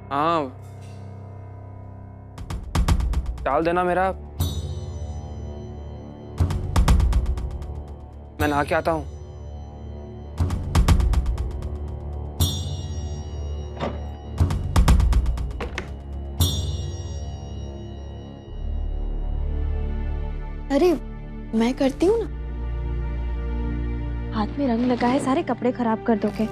हाँ, डाल देना मेरा। मैं नहा के आता हूँ। अरे मैं करती हूँ ना। हाथ में रंग लगा है, सारे कपड़े खराब कर दोगे।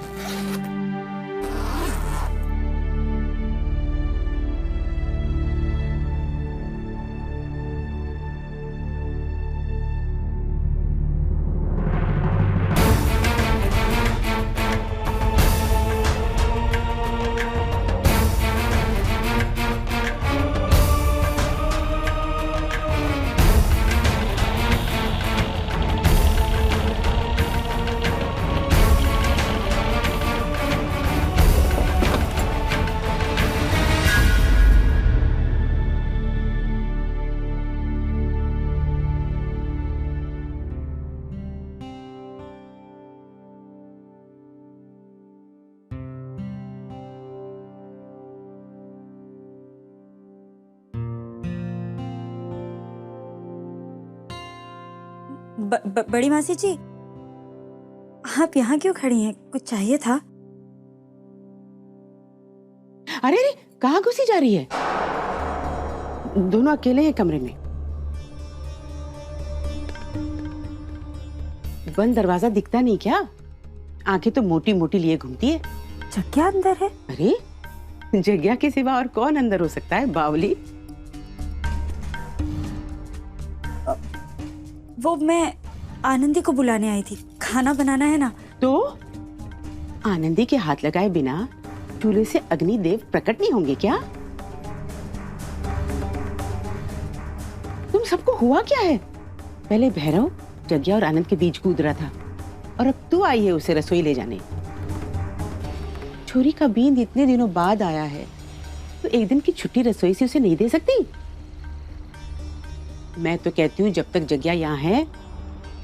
बड़ी मासी जी, आप यहाँ क्यों खड़ी हैं? कुछ चाहिए था? अरे अरे, कहाँ घुसी जा रही है? दोनों अकेले हैं कमरे में। बंद दरवाजा दिखता नहीं क्या? आंखें तो मोटी मोटी लिए घूमती है। जग्या अंदर है? अरे जग्या के सिवा और कौन अंदर हो सकता है बावली? वो मैं आनंदी को बुलाने आई थी, खाना बनाना है ना। तो आनंदी के हाथ लगाए बिना चूल्हे से अग्नि देव प्रकट नहीं होंगे क्या? तुम सबको हुआ क्या है? पहले भैरव जग्या और आनंद के बीच कूद रहा था और अब तू आई है उसे रसोई ले जाने। छोरी का बींद इतने दिनों बाद आया है तो एक दिन की छुट्टी रसोई से उसे नहीं दे सकती? मैं तो कहती हूँ जब तक जग्या यहाँ है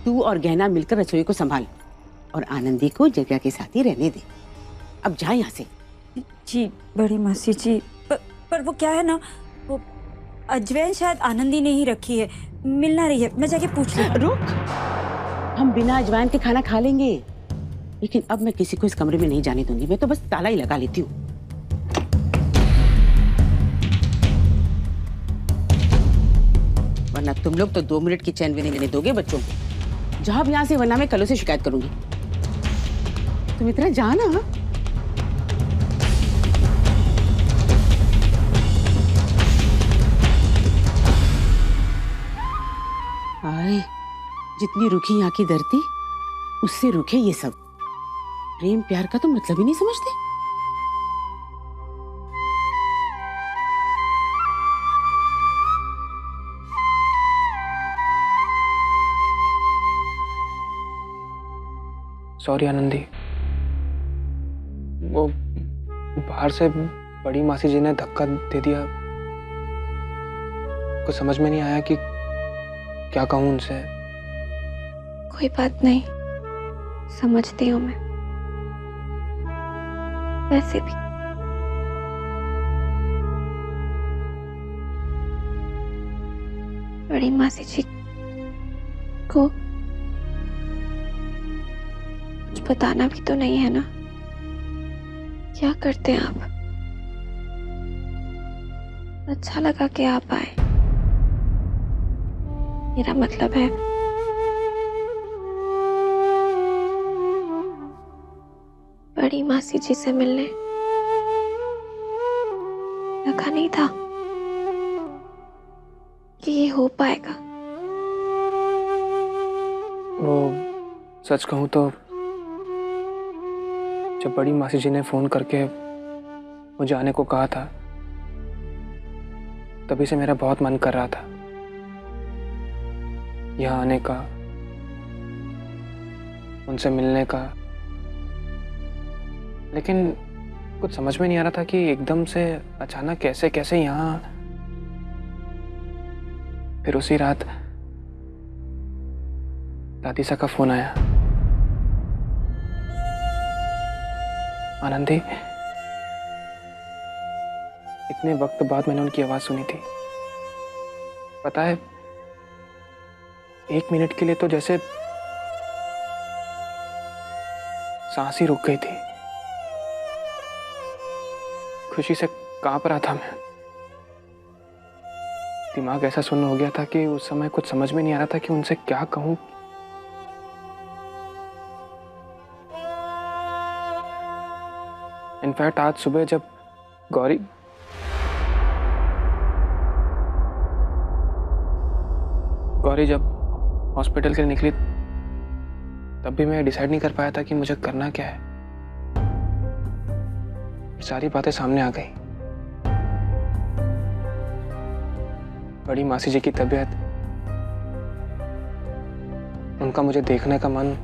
तू और गहना मिलकर रसोई को संभाल और आनंदी को जग्या के साथ ही रहने दे। अब जा यहाँ से। जी बड़ी मासी जी, पर वो क्या है ना, वो अजवैन शायद आनंदी ने ही रखी है, मिल ना रही है। मैं जाके पूछ लूं। रुक, हम बिना अजवाइन के खाना खा लेंगे, लेकिन अब मैं किसी को इस कमरे में नहीं जाने दूंगी। मैं तो बस ताला ही लगा लेती हूँ। वरना तुम लोग तो 2 मिनट की चैन भी नहीं लेने दोगे बच्चों को। जहां भी यहाँ से, वरना मैं कल से शिकायत करूंगी। तुम इतना जाना। आए, जितनी रुखी यहाँ की धरती उससे रुखे ये सब। प्रेम प्यार का तो मतलब ही नहीं समझते। सॉरी आनंदी, वो बाहर से बड़ी मासी जी ने धक्का दे दिया। कुछ समझ में नहीं आया कि क्या कहूँ उनसे। कोई बात नहीं, समझती हूँ मैं। वैसे भी बड़ी मासी जी को कुछ बताना भी तो नहीं है ना। क्या करते हैं आप? अच्छा लगा कि आप आए। मेरा मतलब है बड़ी मासी जी से मिलने लगा नहीं था कि ये हो पाएगा। वो सच कहूँ तो जब बड़ी मासी जी ने फोन करके मुझे आने को कहा था, तभी से मेरा बहुत मन कर रहा था यहाँ आने का, उनसे मिलने का। लेकिन कुछ समझ में नहीं आ रहा था कि एकदम से अचानक कैसे कैसे यहाँ। फिर उसी रात दादी सा का फोन आया। आनंदी, इतने वक्त बाद मैंने उनकी आवाज सुनी थी। पता है, 1 मिनट के लिए तो जैसे सांस ही रुक गई थी। खुशी से कांप रहा था मैं। दिमाग ऐसा सुन्न हो गया था कि उस समय कुछ समझ में नहीं आ रहा था कि उनसे क्या कहूं। इनफैक्ट आज सुबह जब गौरी जब हॉस्पिटल के लिए निकली, तब भी मैं डिसाइड नहीं कर पाया था कि मुझे करना क्या है। सारी बातें सामने आ गई। बड़ी मासी जी की तबीयत, उनका मुझे देखने का मन,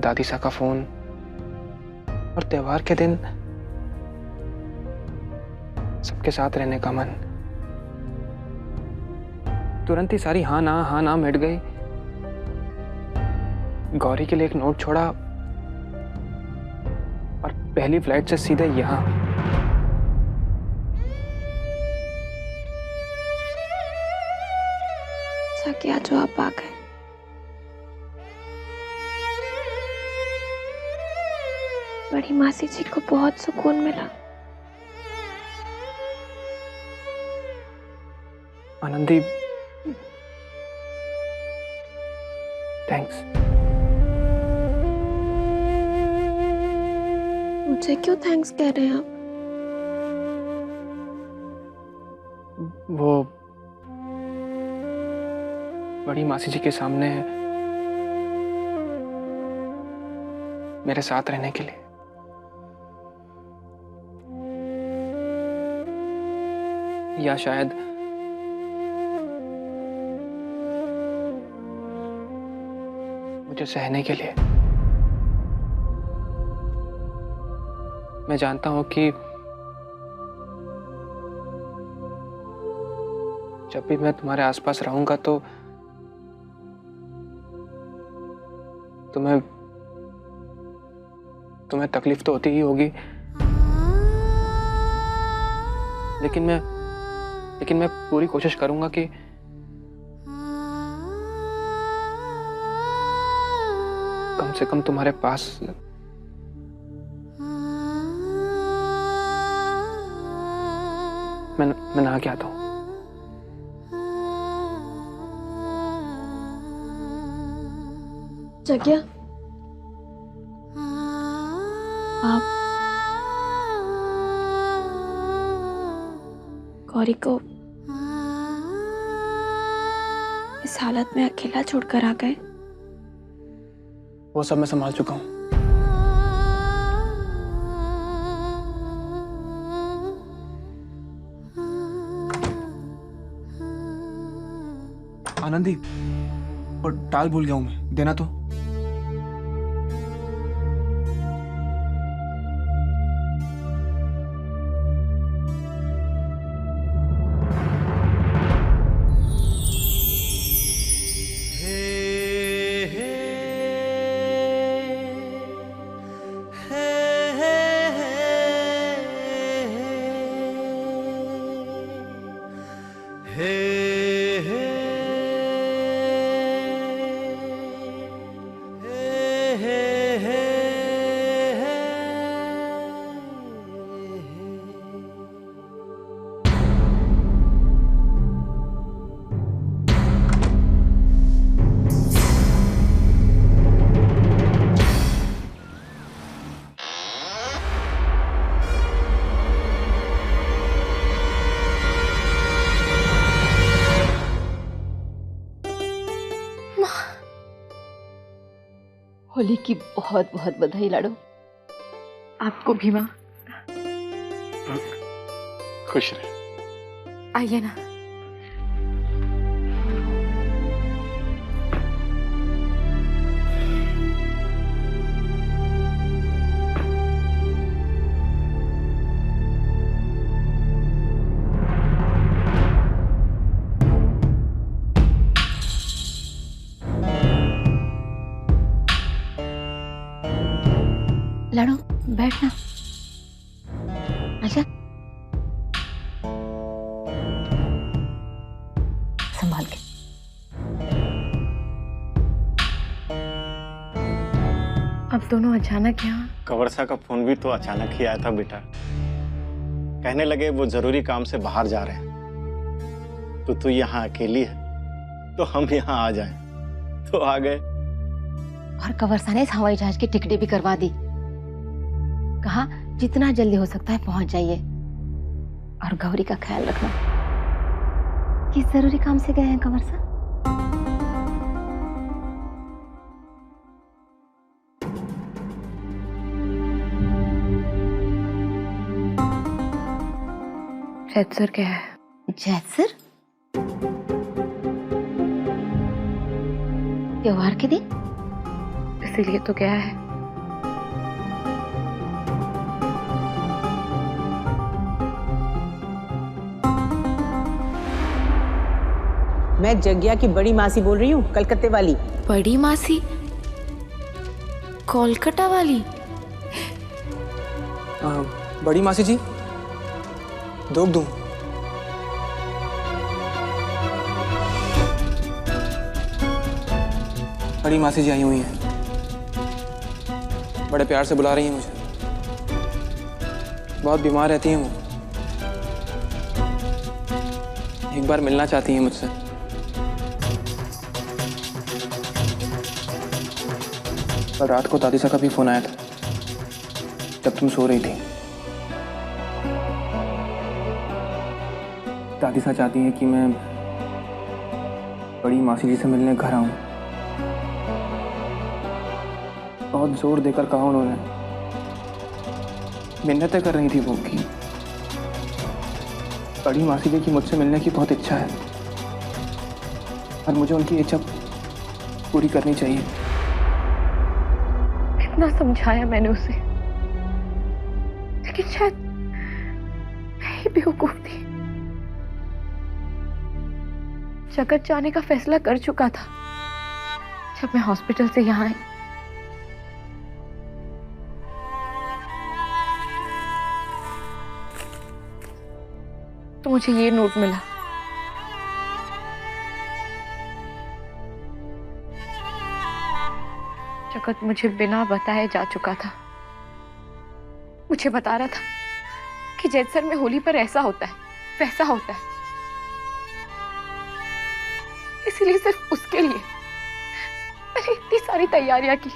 दादी सा का फोन, और त्योहार के दिन सबके साथ रहने का मन। तुरंत ही सारी हाँ ना मिट गई। गौरी के लिए एक नोट छोड़ा और पहली फ्लाइट से सीधे यहां। अच्छा किया जो आप आ गए। बड़ी मासी जी को बहुत सुकून मिला। आनंदी, थैंक्स। मुझे क्यों थैंक्स कह रहे हैं आप? वो बड़ी मासी जी के सामने मेरे साथ रहने के लिए। या शायद मुझे सहने के लिए। मैं जानता हूं कि जब भी मैं तुम्हारे आसपास रहूंगा तो तुम्हें तकलीफ तो होती ही होगी, लेकिन मैं पूरी कोशिश करूंगा कि कम से कम तुम्हारे पास मैं नहा के आता हूं। जगिया, आप गौरी को इस हालत में अकेला छोड़कर आ गए। वो सब मैं संभाल चुका हूं। आनंदी, और टाल भूल गया हूं मैं, देना तो। होली की बहुत बहुत बधाई लाडो। आपको भी माँ। खुश रहे। आइए ना। लाडो बैठना, आजा। दोनों अचानक यहाँ? कंवरसा का फोन भी तो अचानक ही आया था बेटा। कहने लगे वो जरूरी काम से बाहर जा रहे हैं, तो तू यहाँ अकेली है तो हम यहाँ आ जाएं, तो आ गए। और कंवरसा ने इस हवाई जहाज की टिकटें भी करवा दी। कहा जितना जल्दी हो सकता है पहुंच जाइए, और गौरी का ख्याल रखना। किस जरूरी काम से गए हैं कंवरसा? जैद सर क्या है? जैद सर? त्योहार के दिन? इसीलिए तो क्या है? मैं जग्या की बड़ी मासी बोल रही हूँ, कलकत्ते वाली। बड़ी मासी? कोलकाता वाली? बड़ी मासी जी, दोग दूं? बड़ी मासी जी आई हुई हैं, बड़े प्यार से बुला रही हैं मुझे। बहुत बीमार रहती हैं वो, एक बार मिलना चाहती हैं मुझसे। कल रात को दादी सा का भी फोन आया था जब तुम सो रही थी। दादी सा चाहती हैं कि मैं बड़ी मासी जी से मिलने घर आऊं। बहुत जोर देकर कहा उन्होंने, मिन्नतें कर रही थी वो की बड़ी मासी जी की मुझसे मिलने की बहुत इच्छा है और मुझे उनकी इच्छा पूरी करनी चाहिए। कितना समझाया मैंने उसे, लेकिन शायद मैं ही बेवकूफ थी। जगत जाने का फैसला कर चुका था जब मैं हॉस्पिटल से यहाँ आई। तो मुझे ये नोट मिला। जगत मुझे बिना बताए जा चुका था। मुझे बता रहा था कि जैद सर में होली पर ऐसा होता है, वैसा होता है, इसलिए सिर्फ उसके लिए मैंने इतनी सारी तैयारियां की,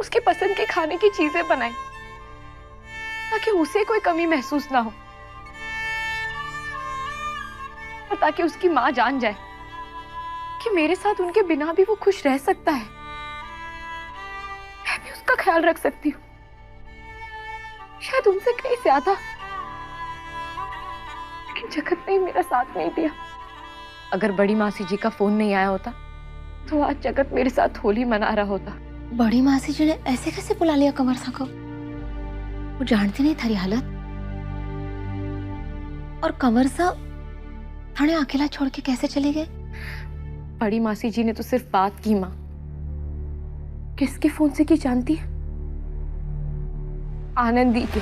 उसकी पसंद के खाने की चीजें बनाई ताकि उसे कोई कमी महसूस ना हो, और ताकि उसकी मां जान जाए कि मेरे साथ उनके बिना भी वो खुश रह सकता है, मैं भी उसका ख्याल रख सकती हूँ, शायद उनसे कहीं ज्यादा। लेकिन जगत ने मेरा साथ नहीं दिया। अगर बड़ी मासी जी का फोन नहीं आया होता तो आज जगत मेरे साथ होली मना रहा होता। बड़ी मासी जी ने ऐसे कैसे बुला लिया कंवरसा को? वो जानती नहीं थारी हालत। और कंवरसा थाने अकेला छोड़ के कैसे चले गए? बड़ी मासी जी ने तो सिर्फ बात की माँ। किसके फोन से की जानती है? आनंदी के।